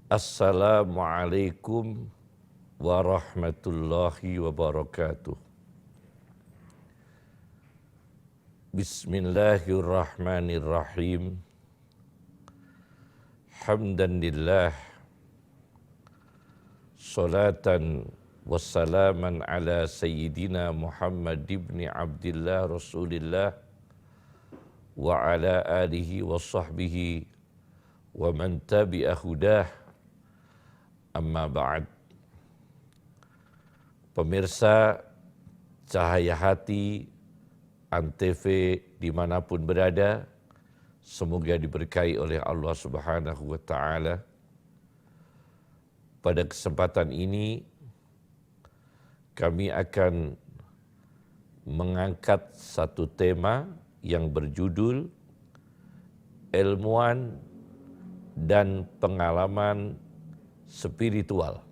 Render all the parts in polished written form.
Assalamualaikum warahmatullahi wabarakatuh. Bismillahirrahmanirrahim. Hamdan lillah, salatan wassalaman ala sayyidina Muhammad ibn Abdillah Rasulillah wa ala alihi wa sahbihi wa man tabi'a hudah. Amma ba'd. Pemirsa Cahaya Hati Antv dimanapun berada, semoga diberkahi oleh Allah Subhanahu wa Ta'ala. Pada kesempatan ini kami akan mengangkat satu tema yang berjudul ilmuwan dan pengalaman spiritual.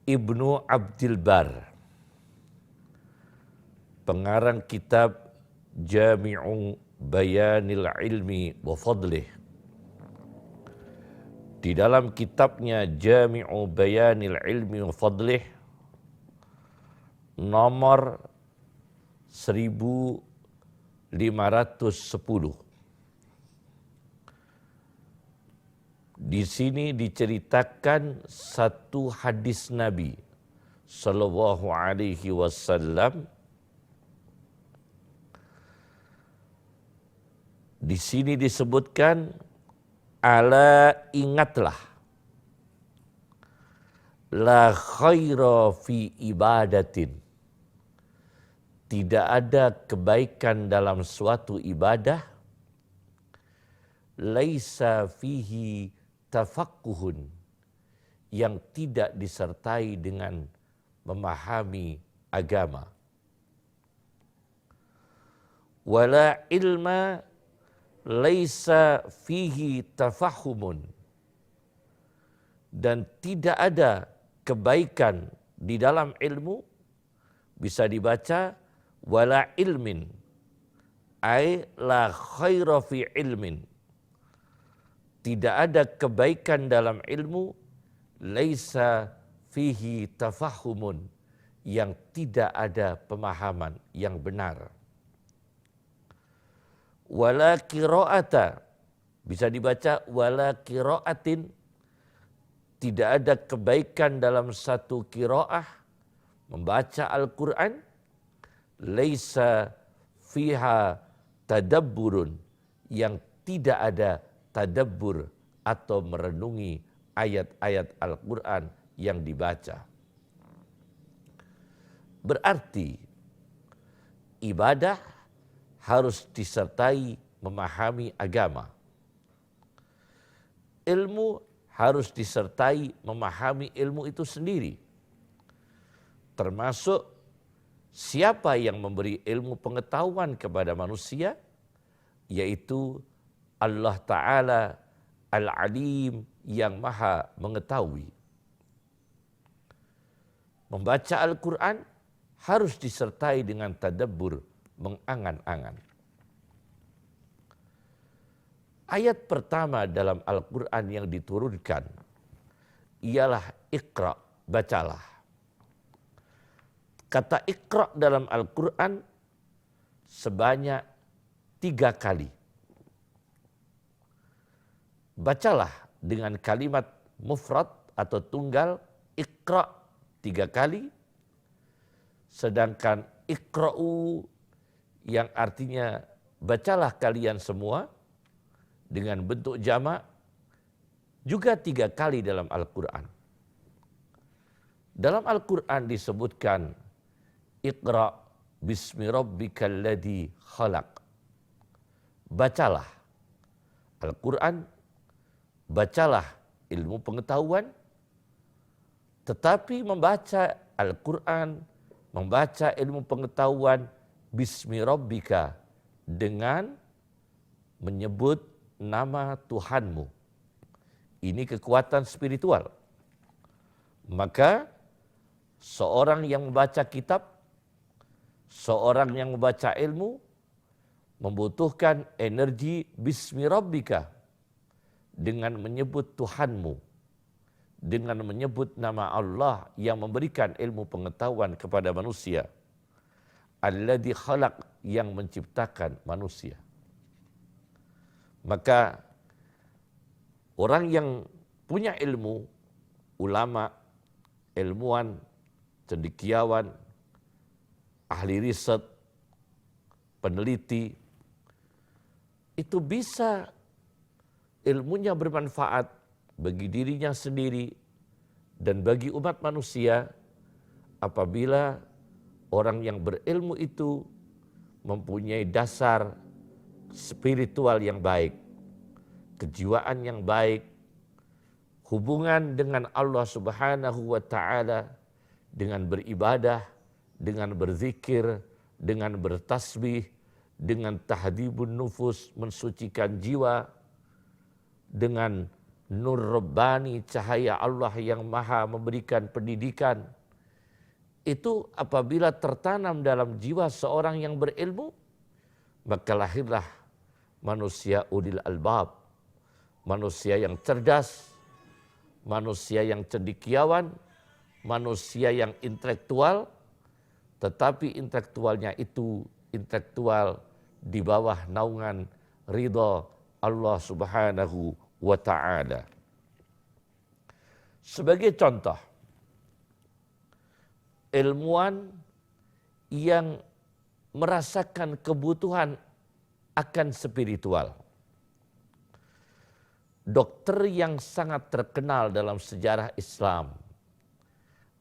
Ibnu Abdil Bar, pengarang kitab Jami'u Bayanil Ilmi wa Fadlih, di dalam kitabnya Jami'u Bayanil Ilmi wa Fadlih nomor 1510. Di sini diceritakan satu hadis Nabi Sallallahu Alaihi Wasallam. Di sini disebutkan, ala ingatlah, la khaira fi ibadatin, tidak ada kebaikan dalam suatu ibadah, laisa fihi tafaqquhun, yang tidak disertai dengan memahami agama, wala ilma laisa fihi tafahumun, dan tidak ada kebaikan di dalam ilmu. Bisa dibaca wala ilmin, ay la khaira fi ilmin, tidak ada kebaikan dalam ilmu, laisa fihi tafahumun, yang tidak ada pemahaman yang benar. Wala qira'ata, bisa dibaca wala qira'atin, tidak ada kebaikan dalam satu qira'ah, membaca Al-Quran, laisa fiha tadabburun, yang tidak ada tadabbur atau merenungi ayat-ayat Al-Quran yang dibaca. Berarti ibadah harus disertai memahami agama. Ilmu harus disertai memahami ilmu itu sendiri. Termasuk siapa yang memberi ilmu pengetahuan kepada manusia, yaitu Allah Ta'ala Al-Alim, yang maha mengetahui. Membaca Al-Quran harus disertai dengan tadabbur, mengangan-angan. Ayat pertama dalam Al-Quran yang diturunkan ialah Iqra, bacalah. Kata Iqra dalam Al-Quran sebanyak 3 kali. Bacalah dengan kalimat mufrad atau tunggal, Iqra 3 kali. Sedangkan Iqra'u yang artinya bacalah kalian semua dengan bentuk jamak juga 3 kali dalam Al-Quran. Dalam Al-Quran disebutkan Iqra bismi rabbikal ladzi khalaq. Bacalah Al-Quran, bacalah ilmu pengetahuan, tetapi membaca Al-Quran, membaca ilmu pengetahuan bismi rabbika, dengan menyebut nama Tuhanmu. Ini kekuatan spiritual. Maka seorang yang membaca kitab, seorang yang membaca ilmu membutuhkan energi bismi rabbika, dengan menyebut Tuhanmu, dengan menyebut nama Allah yang memberikan ilmu pengetahuan kepada manusia, alladzi khalaq, yang menciptakan manusia. Maka orang yang punya ilmu, ulama, ilmuwan, cendekiawan, ahli riset, peneliti, itu bisa ilmunya bermanfaat bagi dirinya sendiri dan bagi umat manusia apabila orang yang berilmu itu mempunyai dasar spiritual yang baik, kejiwaan yang baik, hubungan dengan Allah Subhanahu wa Ta'ala, dengan beribadah, dengan berzikir, dengan bertasbih, dengan tahdibun nufus, mensucikan jiwa, dengan nur Rabbani, cahaya Allah yang maha memberikan pendidikan. Itu apabila tertanam dalam jiwa seorang yang berilmu, maka lahirlah manusia ulil albab, manusia yang cerdas, manusia yang cendekiawan, manusia yang intelektual, tetapi intelektualnya itu intelektual di bawah naungan ridha Allah Subhanahu wa Ta'ala. Sebagai contoh, ilmuwan yang merasakan kebutuhan akan spiritual. Dokter yang sangat terkenal dalam sejarah Islam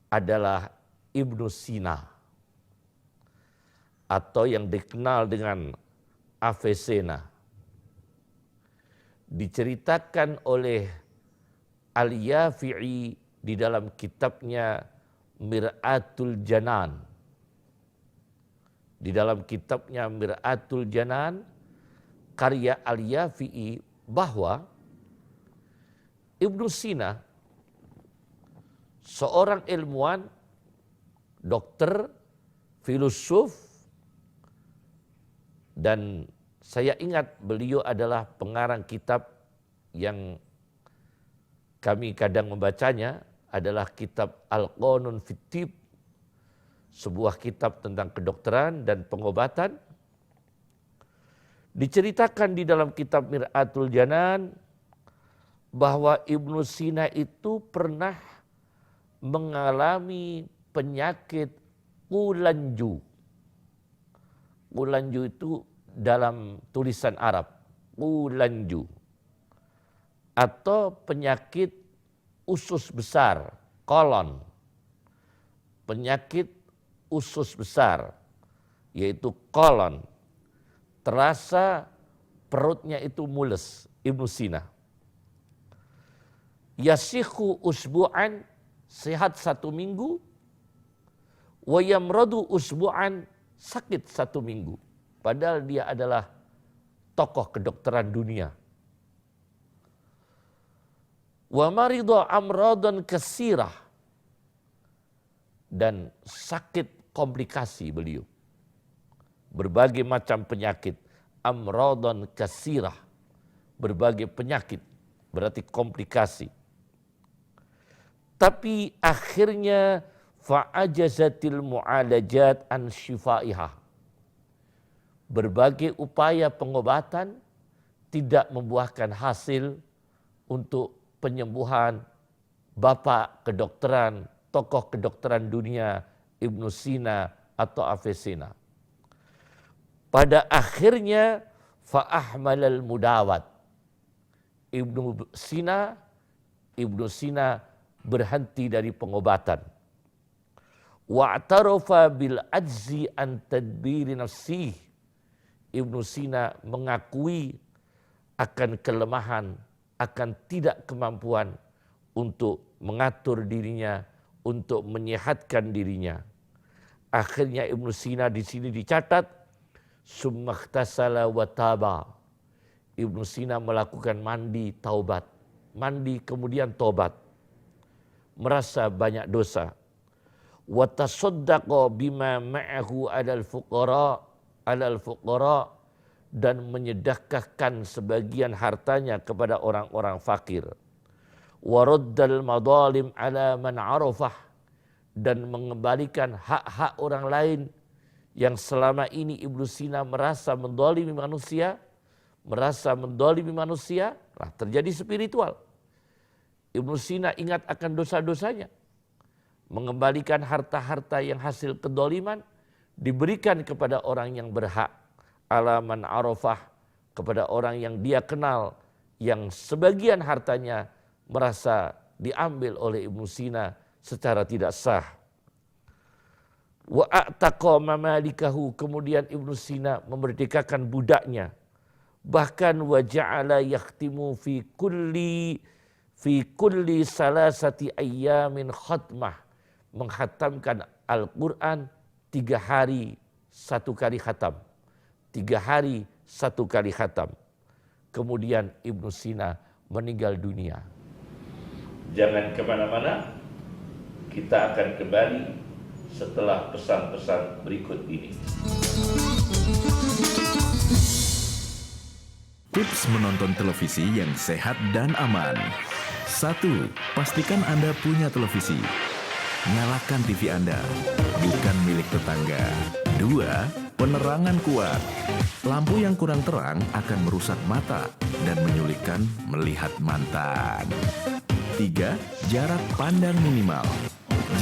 adalah Ibnu Sina, atau yang dikenal dengan Avicenna. Diceritakan oleh Al-Yafi'i di dalam kitabnya Mir'atul Janan. Di dalam kitabnya Mir'atul Janan, karya Al-Yafi'i, bahwa Ibnu Sina, seorang ilmuwan, dokter, filosof, dan saya ingat beliau adalah pengarang kitab yang kami kadang membacanya, adalah kitab Al-Qanun fit Tib, sebuah kitab tentang kedokteran dan pengobatan. Diceritakan di dalam kitab Mir'atul Janan bahwa Ibnu Sina itu pernah mengalami penyakit kulanju. Kulanju itu dalam tulisan Arab, kulanju, atau penyakit usus besar, kolon. Penyakit usus besar, yaitu kolon. Terasa perutnya itu mules, Ibnu Sina. Yasikhu usbu'an, sehat 1 minggu, wa yamradu usbu'an, sakit 1 minggu. Padahal dia adalah tokoh kedokteran dunia. Wa maridha amradan katsirah, dan sakit komplikasi beliau. Berbagai macam penyakit, amradan katsirah, berbagai penyakit, berarti komplikasi. Tapi akhirnya fa'ajazatil mu'alajat an syifaiha. Berbagai upaya pengobatan tidak membuahkan hasil untuk penyembuhan bapak kedokteran, tokoh kedokteran dunia Ibnu Sina atau Avicenna. Pada akhirnya fa'ahmalal mudawat. Ibnu Sina berhenti dari pengobatan. Wa'tarafa bil ajzi an tadbiri nafsih. Ibnu Sina mengakui akan kelemahan, akan tidak kemampuan untuk mengatur dirinya, untuk menyehatkan dirinya. Akhirnya Ibnu Sina di sini dicatat, summakhtasala wa taba. Ibnu Sina melakukan mandi taubat, mandi kemudian taubat, merasa banyak dosa. Wa tasaddaqa bima ma'ahu alal fuqara, dan menyedekahkan sebagian hartanya kepada orang-orang fakir. Waraddal madzalim ala man arafah, dan mengembalikan hak-hak orang lain yang selama ini Ibnu Sina merasa mendolimi manusia, nah terjadi spiritual. Ibnu Sina ingat akan dosa-dosanya, mengembalikan harta-harta yang hasil kedoliman, diberikan kepada orang yang berhak, ala man arafah, kepada orang yang dia kenal, yang sebagian hartanya merasa diambil oleh Ibnu Sina secara tidak sah. Wa a'taqa mamalikahu, kemudian Ibnu Sina memerdekakan budaknya. Bahkan wa ja'ala yakhtimu fi kulli salasati ayyamin khatmah, menghatamkan Al-Quran 3 hari 1 kali khatam. 3 hari 1 kali khatam. Kemudian Ibnu Sina meninggal dunia. Jangan kemana-mana, kita akan kembali setelah pesan-pesan berikut ini. Tips menonton televisi yang sehat dan aman. 1. Pastikan Anda punya televisi. Nyalakan TV Anda, bukan milik tetangga. 2. Penerangan kuat. Lampu yang kurang terang akan merusak mata dan menyulitkan melihat mantan. 3. Jarak pandang minimal.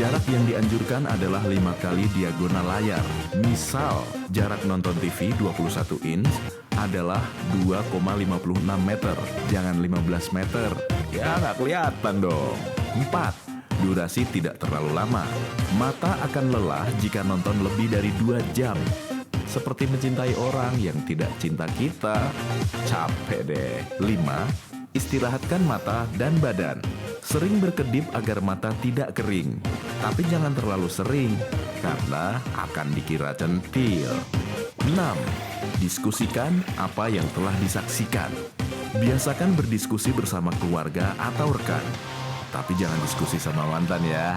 Jarak yang dianjurkan adalah 5 kali diagonal layar. Misal, jarak nonton TV 21 inch adalah 2,56 meter, jangan 15 meter. Ya nggak kelihatan dong. 4. Durasi tidak terlalu lama. Mata akan lelah jika nonton lebih dari 2 jam. Seperti mencintai orang yang tidak cinta kita. Capek deh. 5. Istirahatkan mata dan badan. Sering berkedip agar mata tidak kering. Tapi jangan terlalu sering, karena akan dikira centil. 6. Diskusikan apa yang telah disaksikan. Biasakan berdiskusi bersama keluarga atau rekan. Tapi jangan diskusi sama mantan ya.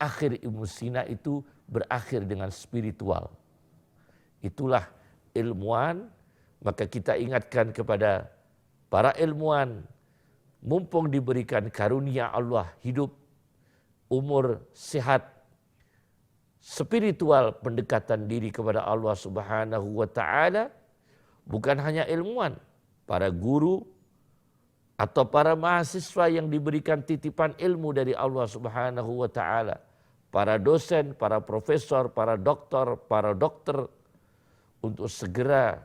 akhir Ibnu Sina itu berakhir dengan spiritual. Itulah ilmuwan, maka kita ingatkan kepada para ilmuwan, mumpung diberikan karunia Allah hidup, umur sehat, spiritual, pendekatan diri kepada Allah Subhanahu wa taala, bukan hanya ilmuwan, para guru atau para mahasiswa yang diberikan titipan ilmu dari Allah Subhanahu wa taala, para dosen, para profesor, para dokter untuk segera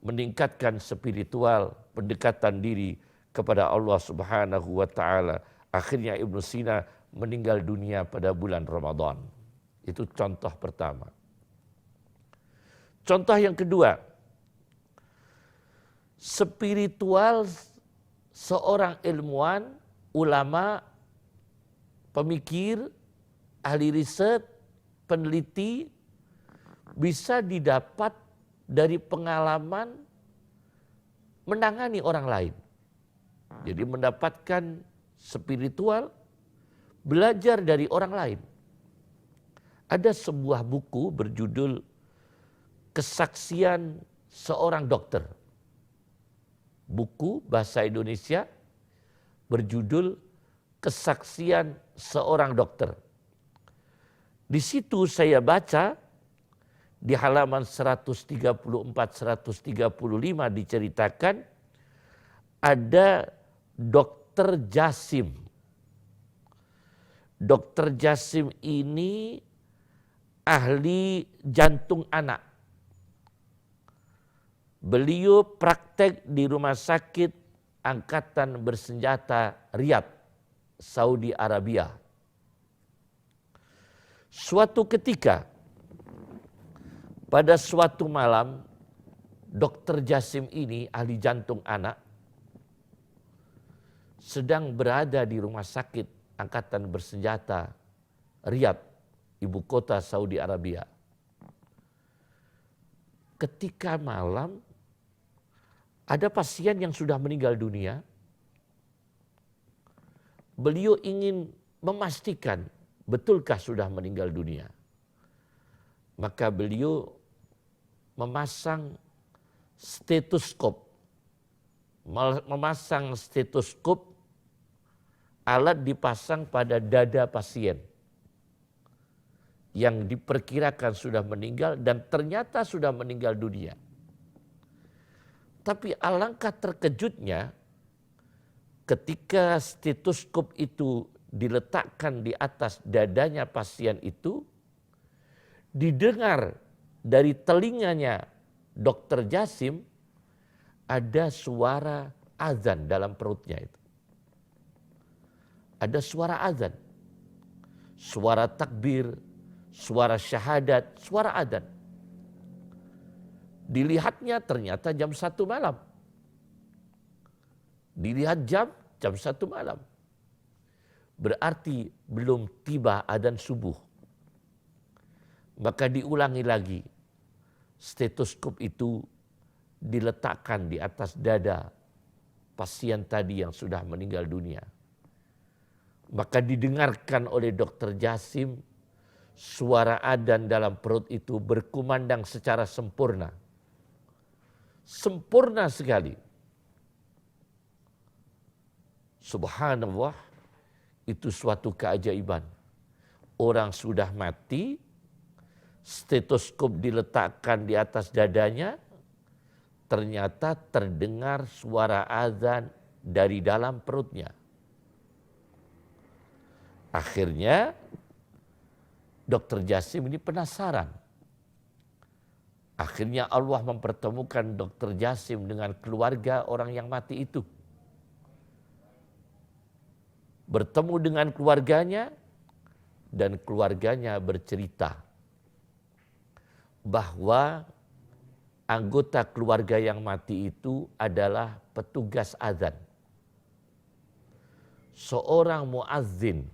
meningkatkan spiritual, pendekatan diri kepada Allah Subhanahu wa taala. Akhirnya Ibnu Sina meninggal dunia pada bulan Ramadan. Itu contoh pertama. Contoh yang kedua, spiritual seorang ilmuwan, ulama, pemikir, ahli riset, peneliti bisa didapat dari pengalaman menangani orang lain. Jadi mendapatkan spiritual, belajar dari orang lain. Ada sebuah buku berjudul Kesaksian Seorang Dokter. Buku bahasa Indonesia berjudul Kesaksian Seorang Dokter. Di situ saya baca di halaman 134-135 diceritakan ada Dokter Jasim. Dokter Jasim ini ahli jantung anak. Beliau praktek di Rumah Sakit Angkatan Bersenjata Riyadh, Saudi Arabia. Suatu ketika, pada suatu malam, Dokter Jasim ini, ahli jantung anak, sedang berada di Rumah Sakit Angkatan Bersenjata Riyadh, ibu kota Saudi Arabia. Ketika malam, ada pasien yang sudah meninggal dunia. Beliau ingin memastikan betulkah sudah meninggal dunia. Maka beliau memasang stetoskop. Alat dipasang pada dada pasien yang diperkirakan sudah meninggal dan ternyata sudah meninggal dunia. Tapi alangkah terkejutnya ketika stetoskop itu diletakkan di atas dadanya pasien itu, didengar dari telinganya Dokter Jasim ada suara azan dalam perutnya itu. Ada suara azan, suara takbir, suara syahadat, suara azan. Dilihatnya ternyata jam 1 malam. Dilihat jam 1 malam. Berarti belum tiba adzan subuh. Maka diulangi lagi. Stetoskop itu diletakkan di atas dada pasien tadi yang sudah meninggal dunia. Maka didengarkan oleh Dokter Jasim suara adzan dalam perut itu berkumandang secara sempurna. Sempurna sekali. Subhanallah, itu suatu keajaiban. Orang sudah mati, stetoskop diletakkan di atas dadanya, ternyata terdengar suara azan dari dalam perutnya. Akhirnya Dokter Jasim ini penasaran. Akhirnya Allah mempertemukan Dokter Jasim dengan keluarga orang yang mati itu. Bertemu dengan keluarganya dan keluarganya bercerita bahwa anggota keluarga yang mati itu adalah petugas azan. Seorang muazzin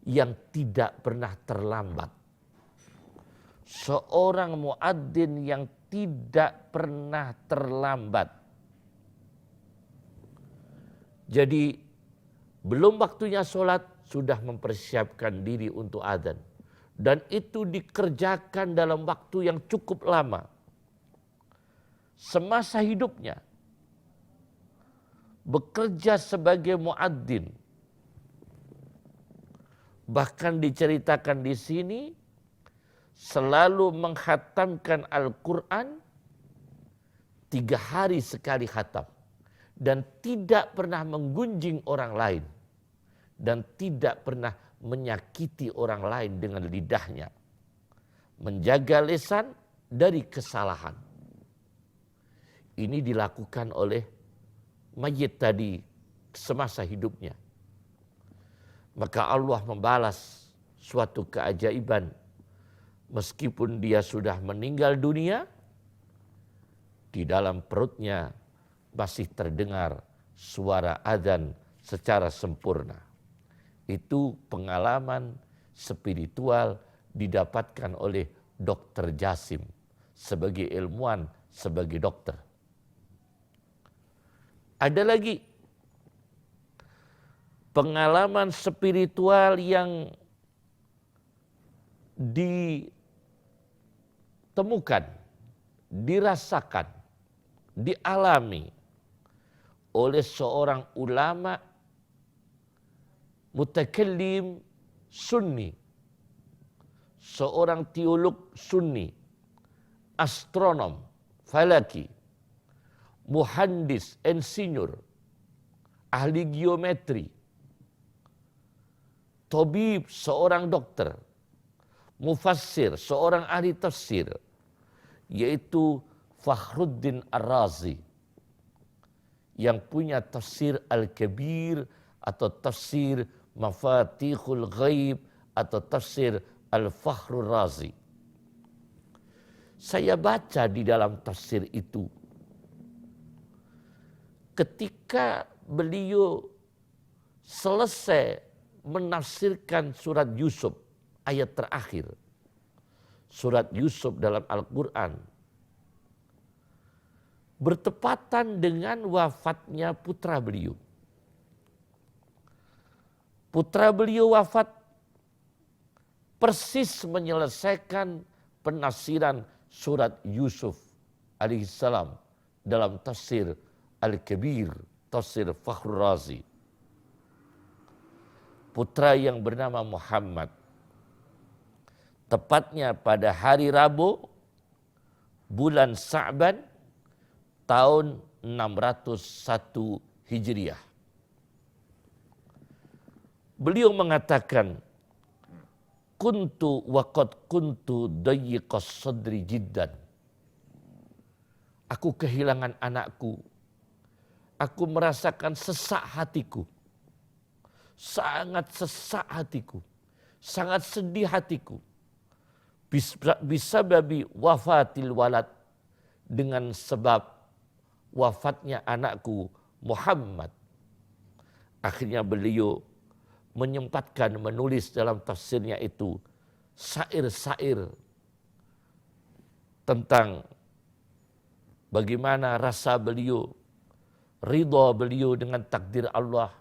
yang tidak pernah terlambat. Seorang muadzin yang tidak pernah terlambat. Jadi belum waktunya sholat sudah mempersiapkan diri untuk adzan. Dan itu dikerjakan dalam waktu yang cukup lama. Semasa hidupnya bekerja sebagai muadzin. Bahkan diceritakan di sini selalu menghatamkan Al-Quran 3 hari sekali khatam. Dan tidak pernah menggunjing orang lain. Dan tidak pernah menyakiti orang lain dengan lidahnya. Menjaga lisan dari kesalahan. Ini dilakukan oleh mayit tadi semasa hidupnya. Maka Allah membalas suatu keajaiban. Meskipun dia sudah meninggal dunia, di dalam perutnya masih terdengar suara adzan secara sempurna. Itu pengalaman spiritual didapatkan oleh Dr. Jasim sebagai ilmuwan, sebagai dokter. Ada lagi pengalaman spiritual yang ditemukan, dirasakan, dialami oleh seorang ulama mutakallim sunni, seorang teolog sunni, astronom, falaki, muhandis, insinyur, ahli geometri, tabib, seorang dokter, mufassir, seorang ahli tafsir, yaitu Fakhruddin Ar-Razi, yang punya tafsir Al-Kabir atau tafsir Mafatihul Ghaib atau tafsir Al-Fakhrur Razi. Saya baca di dalam tafsir itu, ketika beliau selesai menafsirkan surat Yusuf ayat terakhir, surat Yusuf dalam Al-Quran, bertepatan dengan wafatnya putra beliau. Putra beliau wafat persis menyelesaikan penafsiran surat Yusuf alaihissalam dalam tafsir Al-Kabir, tafsir Fakhrur Razi. Putra yang bernama Muhammad, tepatnya pada hari Rabu, bulan Sa'ban, tahun 601 Hijriah. Beliau mengatakan, kuntu waqad kuntu dayyiqas sadri jiddan. Aku kehilangan anakku. Aku merasakan sesak hatiku. Sangat sesak hatiku. Sangat sedih hatiku. Bisa babi wafatil walad. Dengan sebab wafatnya anakku Muhammad. Akhirnya beliau menyempatkan menulis dalam tafsirnya itu syair-syair tentang bagaimana rasa beliau, ridha beliau dengan takdir Allah.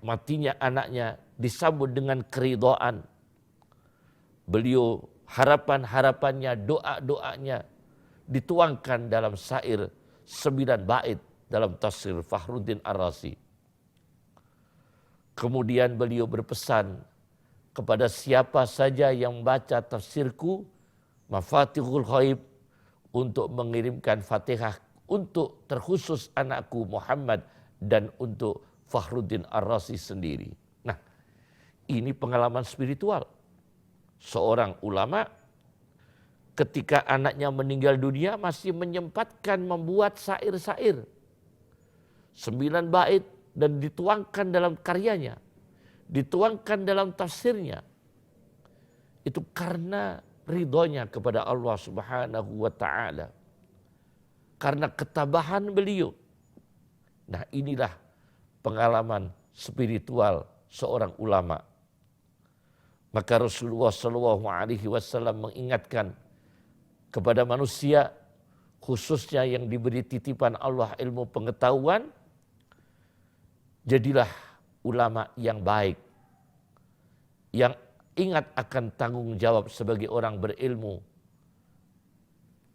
Matinya anaknya disambut dengan keridhaan. Beliau harapan-harapannya, doa-doanya dituangkan dalam syair 9 bait dalam tafsir Fakhruddin Ar-Razi. Kemudian beliau berpesan kepada siapa saja yang membaca tafsirku Mafatihul Ghaib untuk mengirimkan Fatihah untuk terkhusus anakku Muhammad dan untuk Fakhruddin Ar-Razi sendiri. Nah, ini pengalaman spiritual. Seorang ulama ketika anaknya meninggal dunia masih menyempatkan membuat syair-syair 9 bait dan dituangkan dalam karyanya, dituangkan dalam tafsirnya. Itu karena ridhonya kepada Allah Subhanahu wa ta'ala. Karena ketabahan beliau. Nah, inilah pengalaman spiritual seorang ulama. Maka Rasulullah SAW mengingatkan kepada manusia, khususnya yang diberi titipan Allah ilmu pengetahuan, jadilah ulama yang baik, yang ingat akan tanggung jawab sebagai orang berilmu,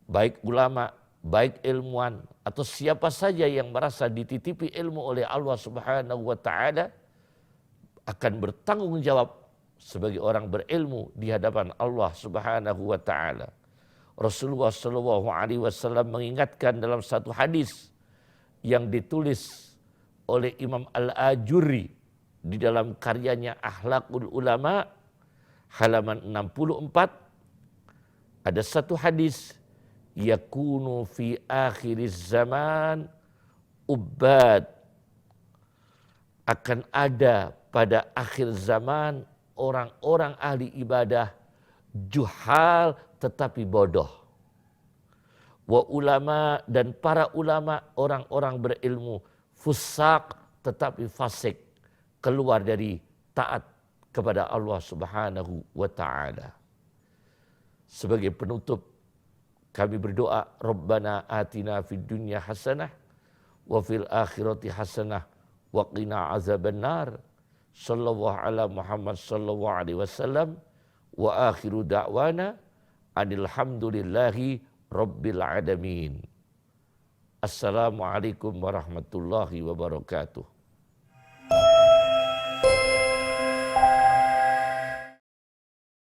baik ulama, baik ilmuwan, atau siapa saja yang merasa dititipi ilmu oleh Allah Subhanahu wa Ta'ala, akan bertanggung jawab sebagai orang berilmu di hadapan Allah Subhanahu wa Ta'ala. Rasulullah Shallallahu Alaihi Wasallam mengingatkan dalam satu hadis yang ditulis oleh Imam Al-Ajurri di dalam karyanya Akhlaqul Ulama halaman 64, ada satu hadis, yakunu fi akhiriz zaman ubad, akan ada pada akhir zaman orang-orang ahli ibadah juhal tetapi bodoh. Wa ulama, dan para ulama orang-orang berilmu fusak tetapi fasik, keluar dari taat kepada Allah Subhanahu wa Ta'ala. Sebagai penutup, kami berdoa, Rabbana atina fid dunya hasanah wa fil akhirati hasanah wa qina azabannar. Sallallahu ala Muhammad sallallahu alaihi wasallam wa akhiru da'wana alhamdulillahi rabbil alamin. Assalamualaikum warahmatullahi wabarakatuh.